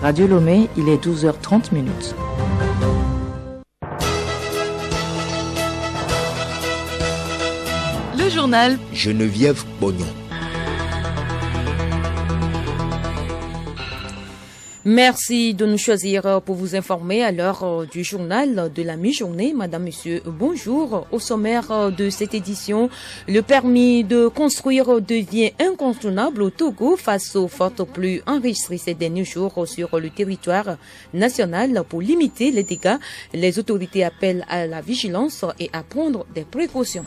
Radio Lomé, il est 12h30 minutes. Le journal Geneviève Bognon. Merci de nous choisir pour vous informer à l'heure du journal de la mi-journée. Madame, Monsieur, bonjour. Au sommaire de cette édition, le permis de construire devient incontournable au Togo face aux fortes pluies enregistrées ces derniers jours sur le territoire national. Pour limiter les dégâts, les autorités appellent à la vigilance et à prendre des précautions.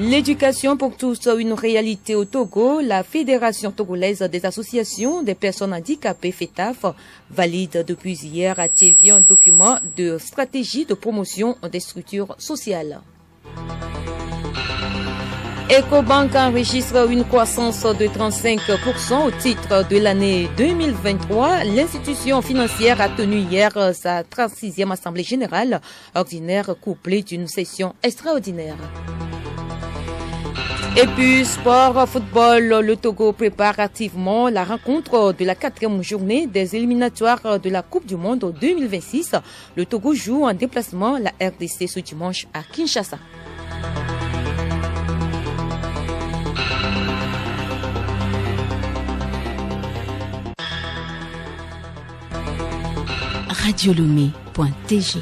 L'éducation pour tous, une réalité au Togo. La Fédération togolaise des associations des personnes handicapées, FETAF, valide depuis hier à Tchévi un document de stratégie de promotion des structures sociales. Ecobank enregistre une croissance de 35% au titre de l'année 2023. L'institution financière a tenu hier sa 36e Assemblée générale ordinaire couplée d'une session extraordinaire. Et puis, sport, football, le Togo prépare activement la rencontre de la 4e journée des éliminatoires de la Coupe du Monde 2026. Le Togo joue en déplacement la RDC ce dimanche à Kinshasa. radiolomé.tg.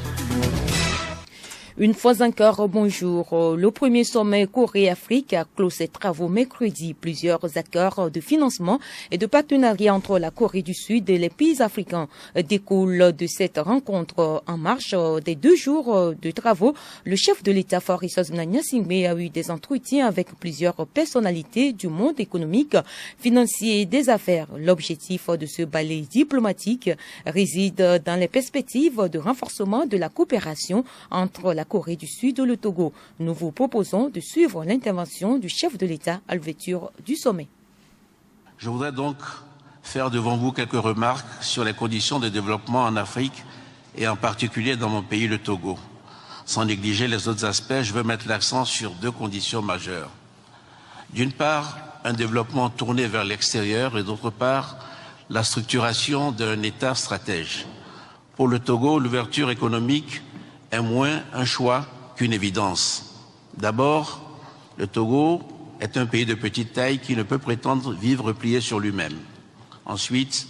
Une fois encore, bonjour. Le premier sommet Corée-Afrique a clos ses travaux mercredi. Plusieurs accords de financement et de partenariat entre la Corée du Sud et les pays africains découlent de cette rencontre. En marge des 2 jours de travaux, le chef de l'État, Faure Gnassingbé, a eu des entretiens avec plusieurs personnalités du monde économique, financier et des affaires. L'objectif de ce balai diplomatique réside dans les perspectives de renforcement de la coopération entre la Corée du Sud et le Togo. Nous vous proposons de suivre l'intervention du chef de l'État à l'ouverture du sommet. Je voudrais donc faire devant vous quelques remarques sur les conditions de développement en Afrique et en particulier dans mon pays, le Togo. Sans négliger les autres aspects, je veux mettre l'accent sur 2 conditions majeures. D'une part, un développement tourné vers l'extérieur et d'autre part, la structuration d'un État stratège. Pour le Togo, l'ouverture économique est moins un choix qu'une évidence. D'abord, le Togo est un pays de petite taille qui ne peut prétendre vivre replié sur lui-même. Ensuite,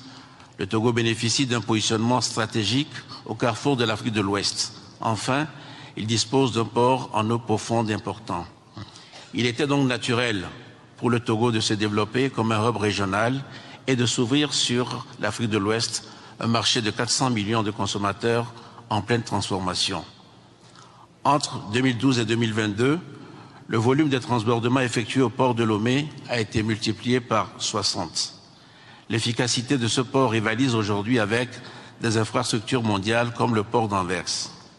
le Togo bénéficie d'un positionnement stratégique au carrefour de l'Afrique de l'Ouest. Enfin, il dispose d'un port en eau profonde important. Il était donc naturel pour le Togo de se développer comme un hub régional et de s'ouvrir sur l'Afrique de l'Ouest, un marché de 400 millions de consommateurs en pleine transformation. Entre 2012 et 2022, le volume des transbordements effectués au port de Lomé a été multiplié par 60. L'efficacité de ce port rivalise aujourd'hui avec des infrastructures mondiales comme le port d'Anvers.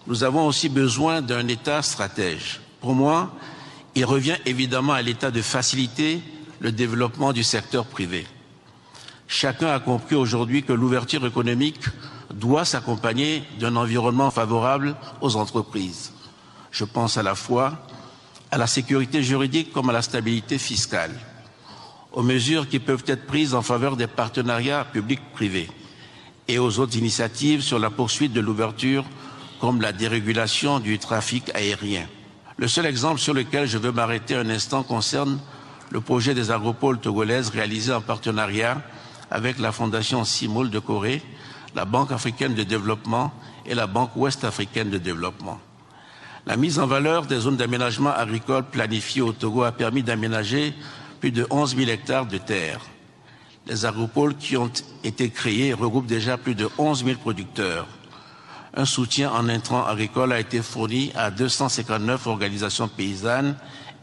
Nous avons aussi besoin d'un État stratège. Pour moi, il revient évidemment à l'État de faciliter le développement du secteur privé. Chacun a compris aujourd'hui que l'ouverture économique doit s'accompagner d'un environnement favorable aux entreprises. Je pense à la fois à la sécurité juridique comme à la stabilité fiscale, aux mesures qui peuvent être prises en faveur des partenariats publics-privés et aux autres initiatives sur la poursuite de l'ouverture comme la dérégulation du trafic aérien. Le seul exemple sur lequel je veux m'arrêter un instant concerne le projet des agropoles togolaises réalisé en partenariat avec la Fondation Simoul de Corée, la Banque africaine de développement et la Banque ouest-africaine de développement. La mise en valeur des zones d'aménagement agricole planifiées au Togo a permis d'aménager plus de 11 000 hectares de terre. Les agropoles qui ont été créés regroupent déjà plus de 11 000 producteurs. Un soutien en intrants agricoles a été fourni à 259 organisations paysannes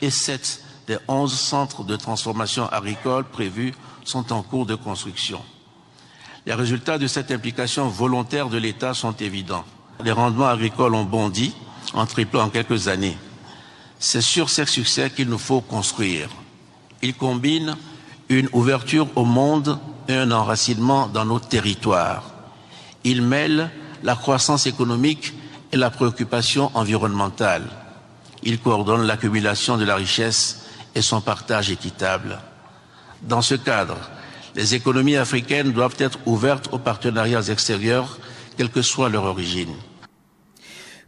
et 7 des 11 centres de transformation agricole prévus sont en cours de construction. Les résultats de cette implication volontaire de l'État sont évidents. Les rendements agricoles ont bondi en triplant en quelques années. C'est sur ces succès qu'il nous faut construire. Ils combinent une ouverture au monde et un enracinement dans nos territoires. Ils mêlent la croissance économique et la préoccupation environnementale. Ils coordonnent l'accumulation de la richesse et son partage équitable. Dans ce cadre, Les économies africaines doivent être ouvertes aux partenariats extérieurs, quelle que soit leur origine.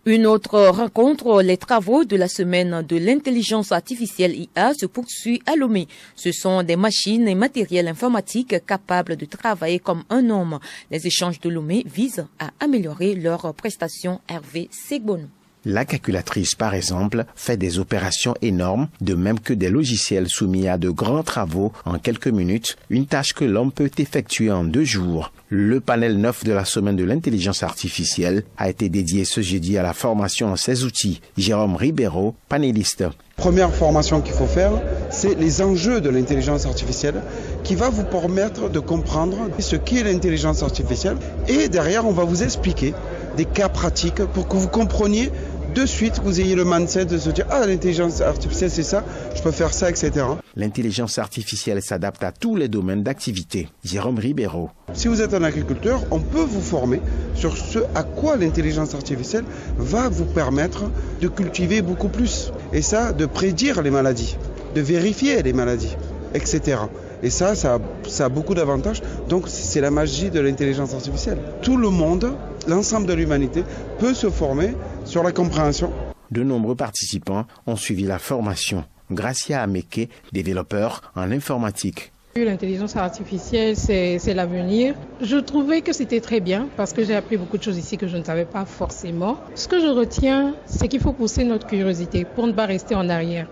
Une autre rencontre, les travaux de la semaine de l'intelligence artificielle IA se poursuit à Lomé. Ce sont des machines et matériels informatiques capables de travailler comme un homme. Les échanges de Lomé visent à améliorer leurs prestations. Hervé Segbono. La calculatrice, par exemple, fait des opérations énormes, de même que des logiciels soumis à de grands travaux en quelques minutes, une tâche que l'homme peut effectuer en 2 jours. Le panel 9 de la semaine de l'intelligence artificielle a été dédié ce jeudi à la formation en ces outils. Jérôme Ribeiro, panéliste. Première formation qu'il faut faire, c'est les enjeux de l'intelligence artificielle qui va vous permettre de comprendre ce qu'est l'intelligence artificielle. Et derrière, on va vous expliquer des cas pratiques pour que vous compreniez de suite, vous ayez le mindset de se dire « Ah, l'intelligence artificielle, c'est ça, je peux faire ça, etc. » L'intelligence artificielle s'adapte à tous les domaines d'activité. Jérôme Ribeiro. Si vous êtes un agriculteur, on peut vous former sur ce à quoi l'intelligence artificielle va vous permettre de cultiver beaucoup plus. Et ça, de prédire les maladies, de vérifier les maladies, etc. Et ça a beaucoup d'avantages. Donc c'est la magie de l'intelligence artificielle. Tout le monde, l'ensemble de l'humanité, peut se former sur la compréhension. De nombreux participants ont suivi la formation. Gracia Ameke, développeur en informatique. L'intelligence artificielle, c'est l'avenir. Je trouvais que c'était très bien parce que j'ai appris beaucoup de choses ici que je ne savais pas forcément. Ce que je retiens, c'est qu'il faut pousser notre curiosité pour ne pas rester en arrière.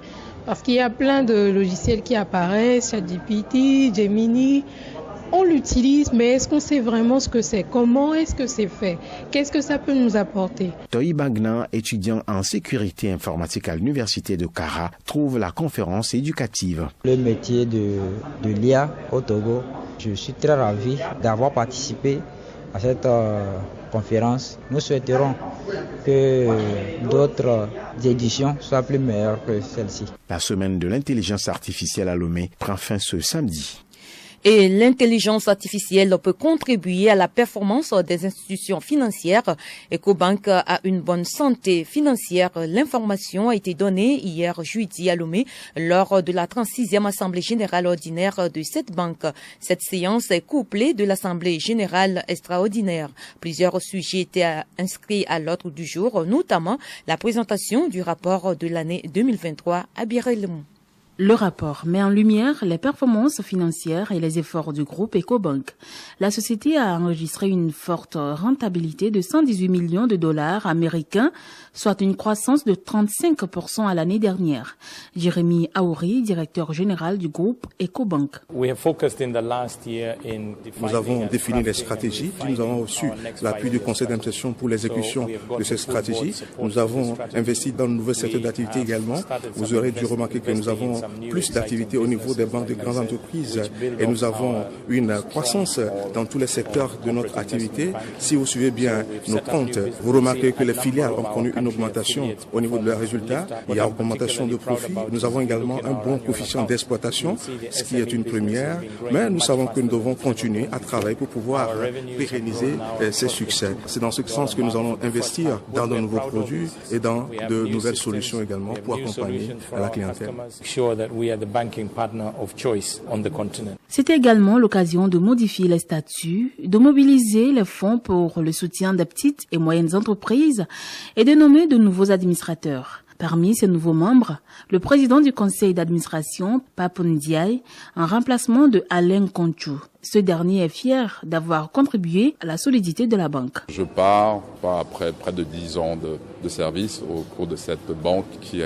Parce qu'il y a plein de logiciels qui apparaissent, ChatGPT, Gemini. On l'utilise, mais est-ce qu'on sait vraiment ce que c'est? Comment est-ce que c'est fait? Qu'est-ce que ça peut nous apporter? Toi Bagnan, étudiant en sécurité informatique à l'université de Kara, trouve la conférence éducative. Le métier de l'IA au Togo, je suis très ravi d'avoir participé à cette conférence. Nous souhaiterons que d'autres éditions soient plus meilleures que celle-ci. La semaine de l'intelligence artificielle à Lomé prend fin ce samedi. Et l'intelligence artificielle peut contribuer à la performance des institutions financières. Ecobank a une bonne santé financière. L'information a été donnée hier jeudi à Lomé lors de la 36e Assemblée générale ordinaire de cette banque. Cette séance est couplée de l'Assemblée générale extraordinaire. Plusieurs sujets étaient inscrits à l'ordre du jour, notamment la présentation du rapport de l'année 2023 à Birelmont. Le rapport met en lumière les performances financières et les efforts du groupe Ecobank. La société a enregistré une forte rentabilité de 118 millions de dollars américains, soit une croissance de 35% à l'année dernière. Jérémy Aouri, directeur général du groupe Ecobank. Nous avons défini les stratégies, puis nous avons reçu l'appui du conseil d'administration pour l'exécution de ces stratégies. Nous avons investi dans de nouvelles secteurs d'activité également. Vous aurez dû remarquer que nous avons plus d'activités au niveau des banques de grandes entreprises et nous avons une croissance dans tous les secteurs de notre activité. Si vous suivez bien nos comptes, vous remarquez que les filiales ont connu une augmentation au niveau de leurs résultats. Il y a une augmentation de profit. Nous avons également un bon coefficient d'exploitation, ce qui est une première. Mais nous savons que nous devons continuer à travailler pour pouvoir pérenniser ces succès. C'est dans ce sens que nous allons investir dans de nouveaux produits et dans de nouvelles solutions également pour accompagner la clientèle. C'était également l'occasion de modifier les statuts, de mobiliser les fonds pour le soutien des petites et moyennes entreprises et de nommer de nouveaux administrateurs. Parmi ces nouveaux membres, le président du conseil d'administration, Pape Ndiaye, en remplacement de Alain Conchou. Ce dernier est fier d'avoir contribué à la solidité de la banque. Je pars après près de 10 ans de service au cours de cette banque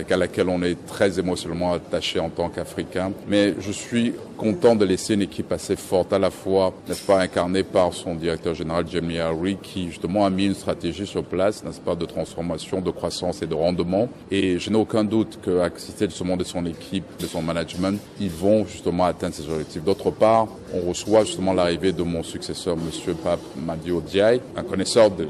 à laquelle on est très émotionnellement attaché en tant qu'Africain. Mais je suis content de laisser une équipe assez forte, à la fois, n'est-ce pas, incarnée par son directeur général, Jérémy Aouri, qui justement a mis une stratégie sur place, n'est-ce pas, de transformation, de croissance et de rendement. Et je n'ai aucun doute qu'à citer de ce monde de son équipe, de son management, ils vont justement atteindre ces objectifs. D'autre part, on reçoit justement l'arrivée de mon successeur, Monsieur Pape Madio Diaye, un connaisseur de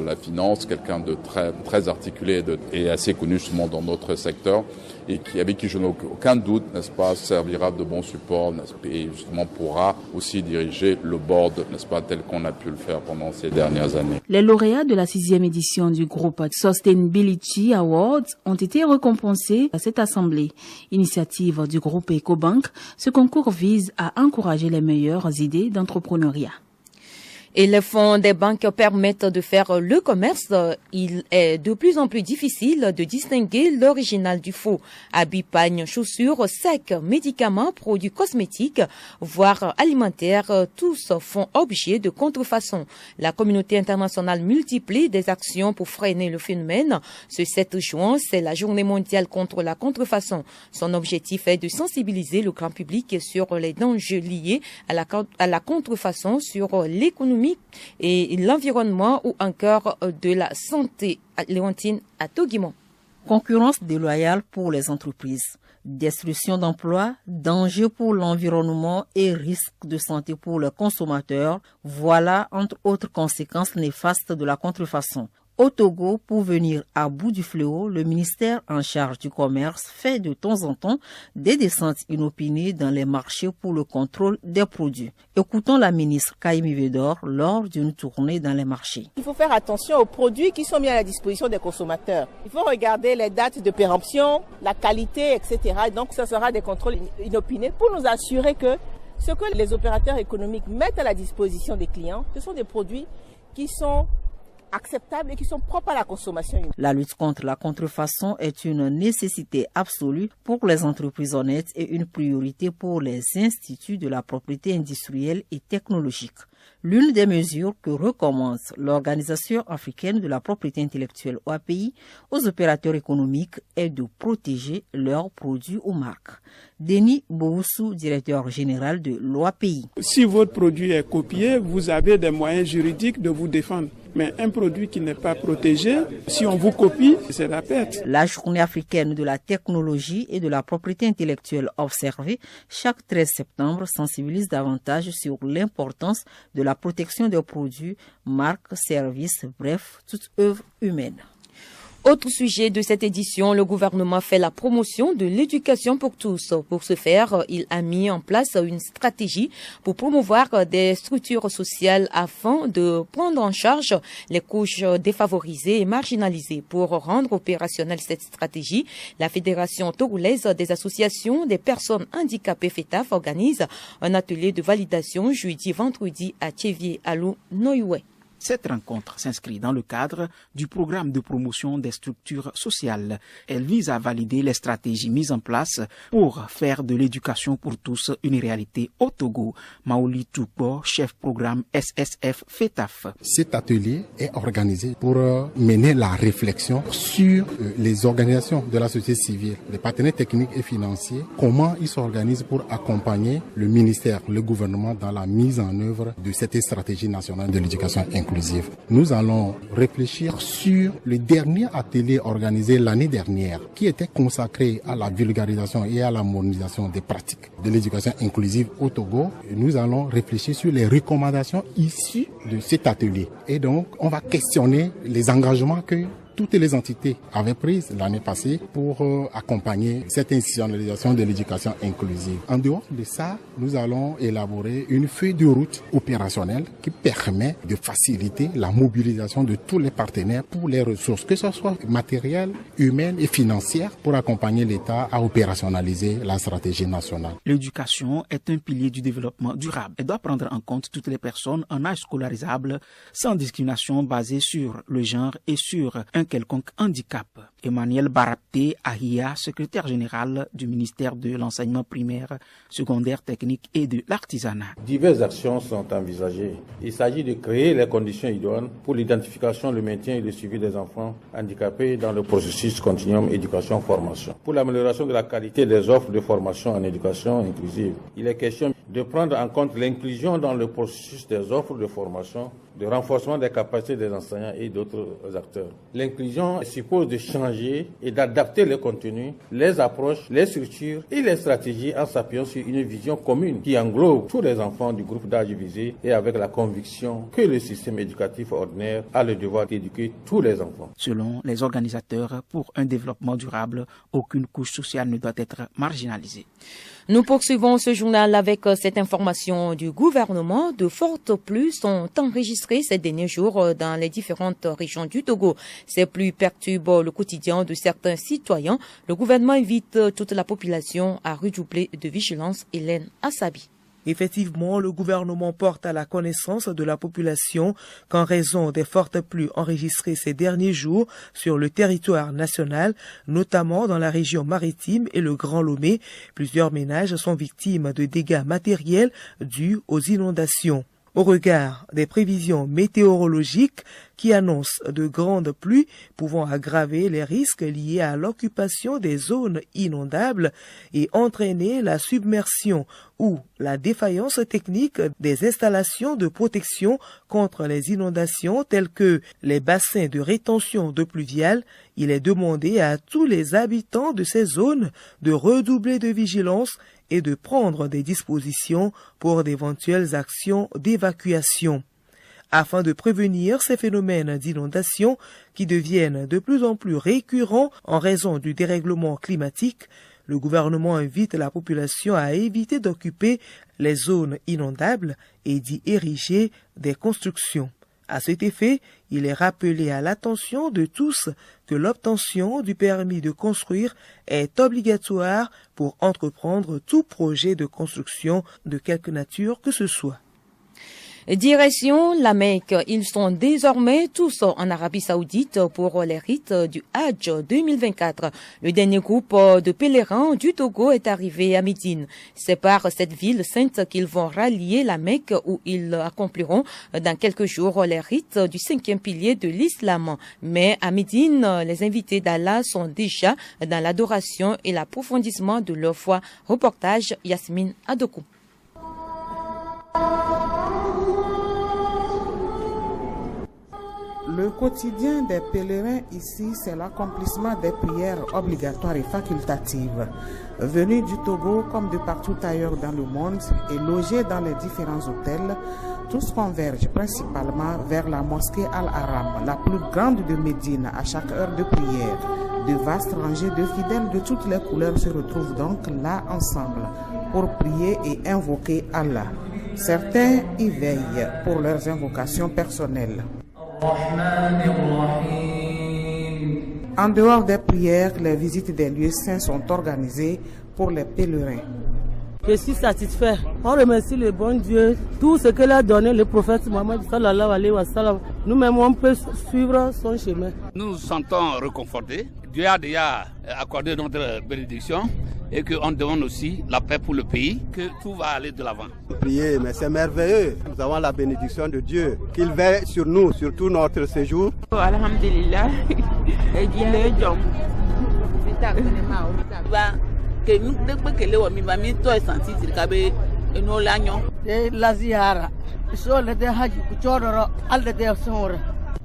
la finance, quelqu'un de très articulé et assez connu justement dans notre secteur, et avec qui je n'ai aucun doute, n'est-ce pas, servira de bon support, et justement pourra aussi diriger le board, n'est-ce pas, tel qu'on a pu le faire pendant ces dernières années. Les lauréats de la 6e édition du groupe Sustainability Awards ont été récompensés à cette assemblée. Initiative du groupe Ecobank, ce concours vise à encourager les meilleures nouvelles idées d'entrepreneuriat. Et les fonds des banques permettent de faire le commerce. Il est de plus en plus difficile de distinguer l'original du faux. Habits, pagnes, chaussures, sacs, médicaments, produits cosmétiques, voire alimentaires, tous font objet de contrefaçon. La communauté internationale multiplie des actions pour freiner le phénomène. Ce 7 juin, c'est la journée mondiale contre la contrefaçon. Son objectif est de sensibiliser le grand public sur les dangers liés à la contrefaçon, sur l'économie et l'environnement ou encore de la santé. Léontine Atoguimon. Concurrence déloyale pour les entreprises, destruction d'emplois, danger pour l'environnement et risque de santé pour les consommateurs, voilà entre autres conséquences néfastes de la contrefaçon. Au Togo, pour venir à bout du fléau, le ministère en charge du commerce fait de temps en temps des descentes inopinées dans les marchés pour le contrôle des produits. Écoutons la ministre Kaimi Vedor lors d'une tournée dans les marchés. Il faut faire attention aux produits qui sont mis à la disposition des consommateurs. Il faut regarder les dates de péremption, la qualité, etc. Donc, ce sera des contrôles inopinés pour nous assurer que ce que les opérateurs économiques mettent à la disposition des clients, ce sont des produits qui sont acceptables et qui sont propres à la consommation. La lutte contre la contrefaçon est une nécessité absolue pour les entreprises honnêtes et une priorité pour les instituts de la propriété industrielle et technologique. L'une des mesures que recommande l'Organisation africaine de la propriété intellectuelle OAPI aux opérateurs économiques est de protéger leurs produits ou marques. Denis Boussou, directeur général de l'OAPI. Si votre produit est copié, vous avez des moyens juridiques de vous défendre. Mais un produit qui n'est pas protégé, si on vous copie, c'est la perte. La journée africaine de la technologie et de la propriété intellectuelle observée chaque 13 septembre sensibilise davantage sur l'importance de la protection des produits, marques, services, bref, toute œuvre humaine. Autre sujet de cette édition, le gouvernement fait la promotion de l'éducation pour tous. Pour ce faire, il a mis en place une stratégie pour promouvoir des structures sociales afin de prendre en charge les couches défavorisées et marginalisées. Pour rendre opérationnelle cette stratégie, la Fédération togolaise des associations des personnes handicapées FETAF organise un atelier de validation jeudi-vendredi à Tchévier, Alou, Noyoué. Cette rencontre s'inscrit dans le cadre du programme de promotion des structures sociales. Elle vise à valider les stratégies mises en place pour faire de l'éducation pour tous une réalité au Togo. Maouli Toupo, chef programme SSF FETAF. Cet atelier est organisé pour mener la réflexion sur les organisations de la société civile, les partenaires techniques et financiers, comment ils s'organisent pour accompagner le ministère, le gouvernement dans la mise en œuvre de cette stratégie nationale de l'éducation inclusive. Nous allons réfléchir sur le dernier atelier organisé l'année dernière qui était consacré à la vulgarisation et à la modernisation des pratiques de l'éducation inclusive au Togo. Nous allons réfléchir sur les recommandations issues de cet atelier. Et donc, on va questionner les engagements que toutes les entités avaient prises l'année passée pour accompagner cette institutionnalisation de l'éducation inclusive. En dehors de ça, nous allons élaborer une feuille de route opérationnelle qui permet de faciliter la mobilisation de tous les partenaires pour les ressources, que ce soit matérielles, humaines et financières, pour accompagner l'État à opérationnaliser la stratégie nationale. L'éducation est un pilier du développement durable. Elle doit prendre en compte toutes les personnes en âge scolarisable sans discrimination basée sur le genre et sur un quelconque handicap. Emmanuel Barapté Ahia, secrétaire général du ministère de l'enseignement primaire, secondaire, technique et de l'artisanat. Diverses actions sont envisagées. Il s'agit de créer les conditions idoines pour l'identification, le maintien et le suivi des enfants handicapés dans le processus continuum éducation-formation. Pour l'amélioration de la qualité des offres de formation en éducation inclusive, il est question de prendre en compte l'inclusion dans le processus des offres de formation, de renforcement des capacités des enseignants et d'autres acteurs. L'inclusion suppose de changer et d'adapter les contenus, les approches, les structures et les stratégies en s'appuyant sur une vision commune qui englobe tous les enfants du groupe d'âge visé et avec la conviction que le système éducatif ordinaire a le devoir d'éduquer tous les enfants. Selon les organisateurs, pour un développement durable, aucune couche sociale ne doit être marginalisée. Nous poursuivons ce journal avec cette information du gouvernement. De fortes pluies sont enregistrées ces derniers jours dans les différentes régions du Togo. Ces pluies perturbent le quotidien de certains citoyens. Le gouvernement invite toute la population à redoubler de vigilance. Hélène Assabi. Effectivement, le gouvernement porte à la connaissance de la population qu'en raison des fortes pluies enregistrées ces derniers jours sur le territoire national, notamment dans la région maritime et le Grand Lomé, plusieurs ménages sont victimes de dégâts matériels dus aux inondations. Au regard des prévisions météorologiques qui annoncent de grandes pluies pouvant aggraver les risques liés à l'occupation des zones inondables et entraîner la submersion ou la défaillance technique des installations de protection contre les inondations telles que les bassins de rétention d'eau pluviale, il est demandé à tous les habitants de ces zones de redoubler de vigilance et de prendre des dispositions pour d'éventuelles actions d'évacuation. Afin de prévenir ces phénomènes d'inondation qui deviennent de plus en plus récurrents en raison du dérèglement climatique, le gouvernement invite la population à éviter d'occuper les zones inondables et d'y ériger des constructions. À cet effet, il est rappelé à l'attention de tous que l'obtention du permis de construire est obligatoire pour entreprendre tout projet de construction de quelque nature que ce soit. Direction la Mecque. Ils sont désormais tous en Arabie Saoudite pour les rites du Hajj 2024. Le dernier groupe de pèlerins du Togo est arrivé à Médine. C'est par cette ville sainte qu'ils vont rallier la Mecque où ils accompliront dans quelques jours les rites du 5e pilier de l'islam. Mais à Médine, les invités d'Allah sont déjà dans l'adoration et l'approfondissement de leur foi. Reportage Yasmine Adokou. Le quotidien des pèlerins ici, c'est l'accomplissement des prières obligatoires et facultatives. Venus du Togo comme de partout ailleurs dans le monde et logés dans les différents hôtels, tous convergent principalement vers la mosquée Al-Haram, la plus grande de Médine, à chaque heure de prière. De vastes rangées de fidèles de toutes les couleurs se retrouvent donc là ensemble pour prier et invoquer Allah. Certains y veillent pour leurs invocations personnelles. En dehors des prières, les visites des lieux saints sont organisées pour les pèlerins. Je suis satisfait. On remercie le bon Dieu. Tout ce que l'a donné le prophète Mohammed sallallahu alayhi wa sallam. Nous-mêmes, on peut suivre son chemin. Nous nous sentons réconfortés. Dieu a déjà accordé notre bénédiction et qu'on demande aussi la paix pour le pays, que tout va aller de l'avant. Prier, mais c'est merveilleux. Nous avons la bénédiction de Dieu, qu'il veille sur nous, sur tout notre séjour. Alhamdulillah.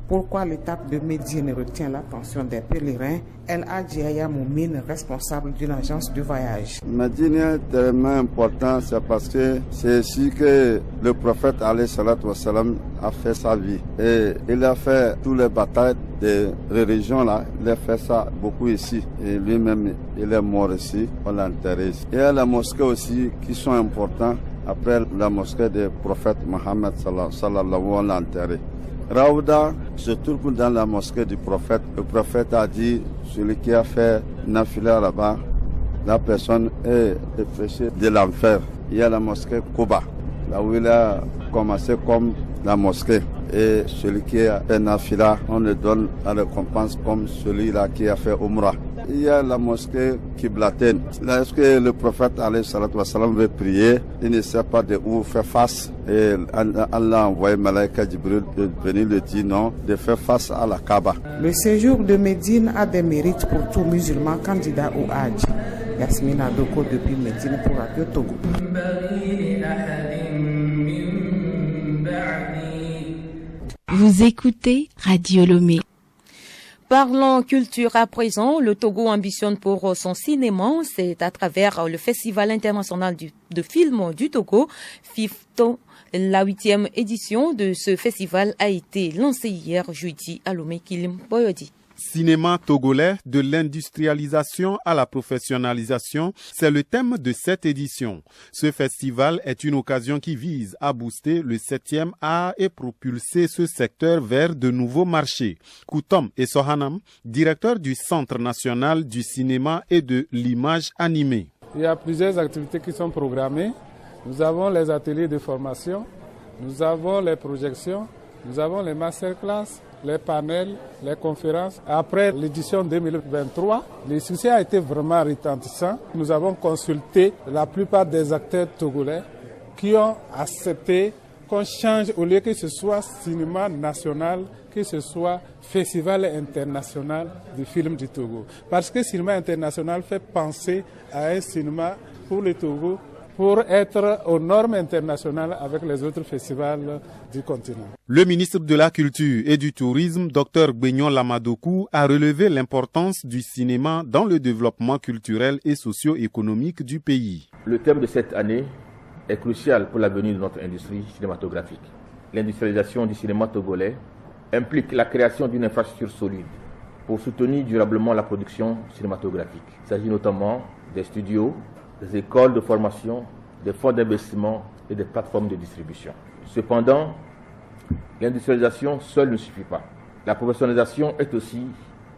Pourquoi l'étape de Médine retient l'attention des pèlerins? El Hadji Aya Moumine, responsable d'une agence de voyage. Médine est tellement important, c'est parce que c'est ici que le prophète alayhi salatu wassalam a fait sa vie. Et il a fait toutes les batailles des religions là, il a fait ça beaucoup ici. Et lui-même, il est mort ici, on l'a enterré ici. Il y a les mosquées aussi qui sont importantes. Après la mosquée du prophète Mohammed sallallahu, on l'a enterré. Raouda se trouve dans la mosquée du prophète. Le prophète a dit, celui qui a fait nafila là-bas, la personne est péché de l'enfer. Il y a la mosquée Kouba, là où il a commencé comme la mosquée. Et celui qui a fait nafila, on le donne la récompense comme celui-là qui a fait Umrah. Il y a la mosquée Kiblaten. Lorsque le prophète alayhi salatu wassalam veut prier, il ne sait pas de où faire face. Et Allah a envoyé Malaika Jibril de venir le dire non, de faire face à la Kaaba. Le séjour de Médine a des mérites pour tout musulman candidat au Hajj. Yasmine Adoko depuis Médine pour Radio Togo. Vous écoutez Radio Lomé. Parlons culture à présent. Le Togo ambitionne pour son cinéma. C'est à travers le Festival international de films du Togo, FIFTO. La 8e édition de ce festival a été lancée hier jeudi à Lomé Kilim Boyodi. Cinéma togolais, de l'industrialisation à la professionnalisation, c'est le thème de cette édition. Ce festival est une occasion qui vise à booster le 7e art et propulser ce secteur vers de nouveaux marchés. Koutom et Sohanam, directeur du Centre national du cinéma et de l'image animée. Il y a plusieurs activités qui sont programmées. nous avons les ateliers de formation, nous avons les projections, nous avons les masterclass, les panels, les conférences. Après l'édition 2023, le succès a été vraiment retentissant. Nous avons consulté la plupart des acteurs togolais qui ont accepté qu'on change, au lieu que ce soit cinéma national, que ce soit festival international du film du Togo. Parce que cinéma international fait penser à un cinéma pour le Togo, pour être aux normes internationales avec les autres festivals du continent. Le ministre de la Culture et du Tourisme, Dr Gbenyon Lamadokou, a relevé l'importance du cinéma dans le développement culturel et socio-économique du pays. Le thème de cette année est crucial pour l'avenir de notre industrie cinématographique. L'industrialisation du cinéma togolais implique la création d'une infrastructure solide pour soutenir durablement la production cinématographique. Il s'agit notamment des studios, des écoles de formation, des fonds d'investissement et des plateformes de distribution. Cependant, l'industrialisation seule ne suffit pas. La professionnalisation est aussi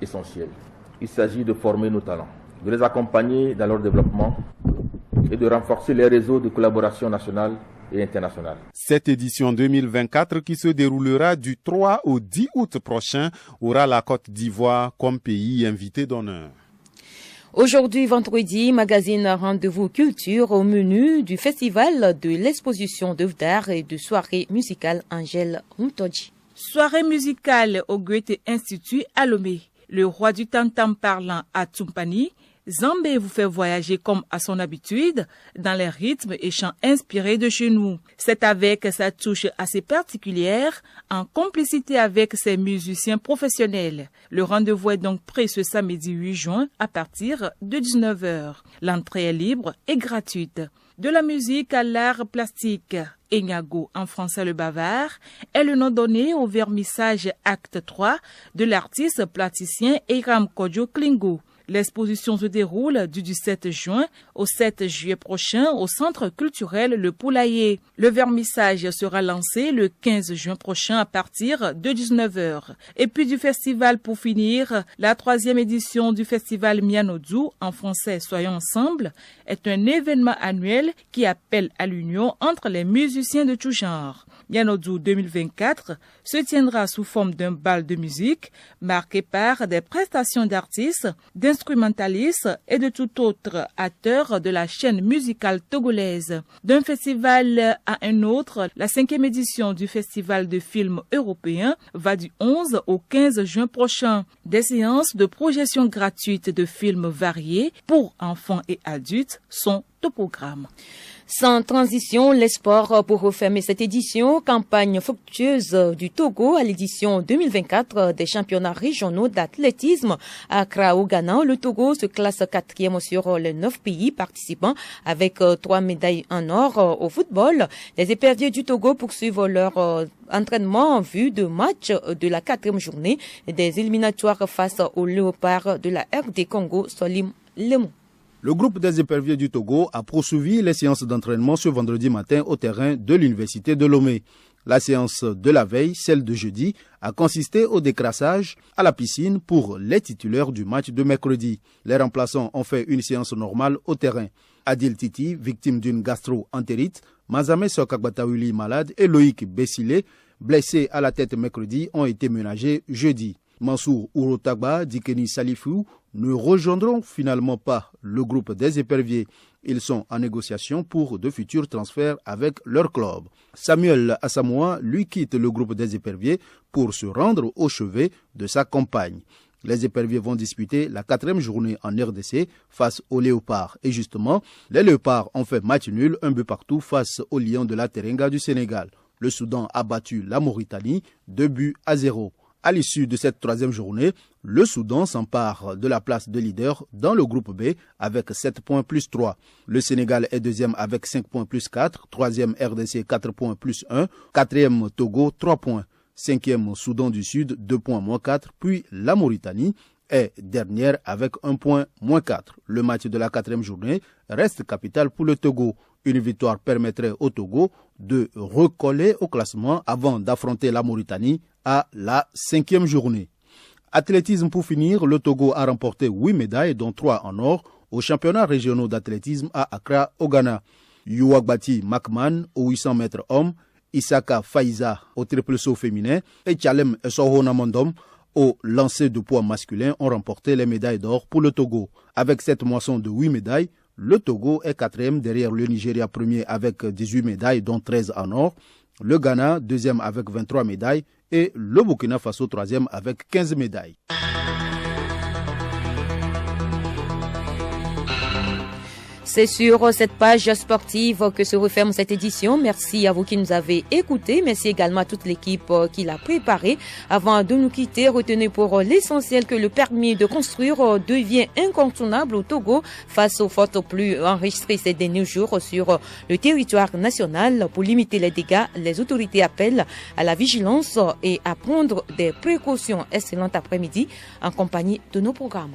essentielle. Il s'agit de former nos talents, de les accompagner dans leur développement et de renforcer les réseaux de collaboration nationale et internationale. Cette édition 2024 qui se déroulera du 3 au 10 août prochain aura la Côte d'Ivoire comme pays invité d'honneur. Aujourd'hui, vendredi, magazine Rendez-vous Culture au menu du festival de l'exposition d'œuvres d'art et de soirée musicale Angèle Moutoji. Soirée musicale au Goethe Institut à Lomé. Le roi du tam-tam parlant à Tumpani, Zambé vous fait voyager comme à son habitude dans les rythmes et chants inspirés de chez nous. C'est avec sa touche assez particulière, en complicité avec ses musiciens professionnels. Le rendez-vous est donc pris ce samedi 8 juin à partir de 19h. L'entrée est libre et gratuite. De la musique à l'art plastique, Enyago en français le bavard est le nom donné au vernissage acte 3 de l'artiste plasticien Eiram Kodjo Klingo. L'exposition se déroule du 17 juin au 7 juillet prochain au Centre culturel Le Poulailler. Le vernissage sera lancé le 15 juin prochain à partir de 19h. Et puis du festival pour finir, la 3e édition du festival Mianodou, en français Soyons Ensemble, est un événement annuel qui appelle à l'union entre les musiciens de tout genre. Mianodou 2024 se tiendra sous forme d'un bal de musique marqué par des prestations d'artistes, d'instrumentalistes et de tout autre acteur de la chaîne musicale togolaise. D'un festival à un autre, la 5e édition du festival de films européen va du 11 au 15 juin prochain. Des séances de projection gratuite de films variés pour enfants et adultes sont au programme. Sans transition, les sports pour refermer cette édition, campagne fructueuse du Togo à l'édition 2024 des championnats régionaux d'athlétisme à Accra au Ghana. Le Togo se classe 4e sur les 9 pays participants avec 3 médailles en or au football. Les éperviers du Togo poursuivent leur entraînement en vue de match de la 4e journée des éliminatoires face aux léopards de la RD Congo, Solim Lemou. Le groupe des éperviers du Togo a poursuivi les séances d'entraînement ce vendredi matin au terrain de l'université de Lomé. La séance de la veille, celle de jeudi, a consisté au décrassage à la piscine pour les titulaires du match de mercredi. Les remplaçants ont fait une séance normale au terrain. Adil Titi, victime d'une gastro-entérite, Mazame Sokagbataouli, malade, et Loïc Bessilé, blessé à la tête mercredi, ont été ménagés jeudi. Mansour Urotagba, Dikeni Salifou ne rejoindront finalement pas le groupe des éperviers. Ils sont en négociation pour de futurs transferts avec leur club. Samuel Assamoah, lui, quitte le groupe des éperviers pour se rendre au chevet de sa compagne. Les éperviers vont disputer la 4e journée en RDC face aux léopards. Et justement, les léopards ont fait match nul, un but partout face aux lions de la Teranga du Sénégal. Le Soudan a battu la Mauritanie 2-0. À l'issue de cette 3e journée, le Soudan s'empare de la place de leader dans le groupe B avec 7 points plus 3. Le Sénégal est 2e avec 5 points plus 4, 3e RDC 4 points plus 1, 4e Togo 3 points, 5e Soudan du Sud 2 points moins 4, puis la Mauritanie est dernière avec 1 point moins 4. Le match de la 4e journée reste capital pour le Togo. Une victoire permettrait au Togo de recoller au classement avant d'affronter la Mauritanie à la 5e journée. Athlétisme pour finir, le Togo a remporté 8 médailles, dont 3 en or, aux championnats régionaux d'athlétisme à Accra, au Ghana. Youagbati Makman au 800 mètres hommes, Isaka Faiza au triple saut féminin et Tchalem Sohona Mondom au lancer de poids masculin ont remporté les médailles d'or pour le Togo. Avec cette moisson de 8 médailles, le Togo est 4e derrière le Nigeria premier avec 18 médailles dont 13 en or, le Ghana 2e avec 23 médailles et le Burkina Faso 3e avec 15 médailles. C'est sur cette page sportive que se referme cette édition. Merci à vous qui nous avez écoutés. Merci également à toute l'équipe qui l'a préparée. Avant de nous quitter, retenez pour l'essentiel que le permis de construire devient incontournable au Togo face aux fautes plus enregistrées ces derniers jours sur le territoire national. Pour limiter les dégâts, les autorités appellent à la vigilance et à prendre des précautions. Excellent après-midi en compagnie de nos programmes.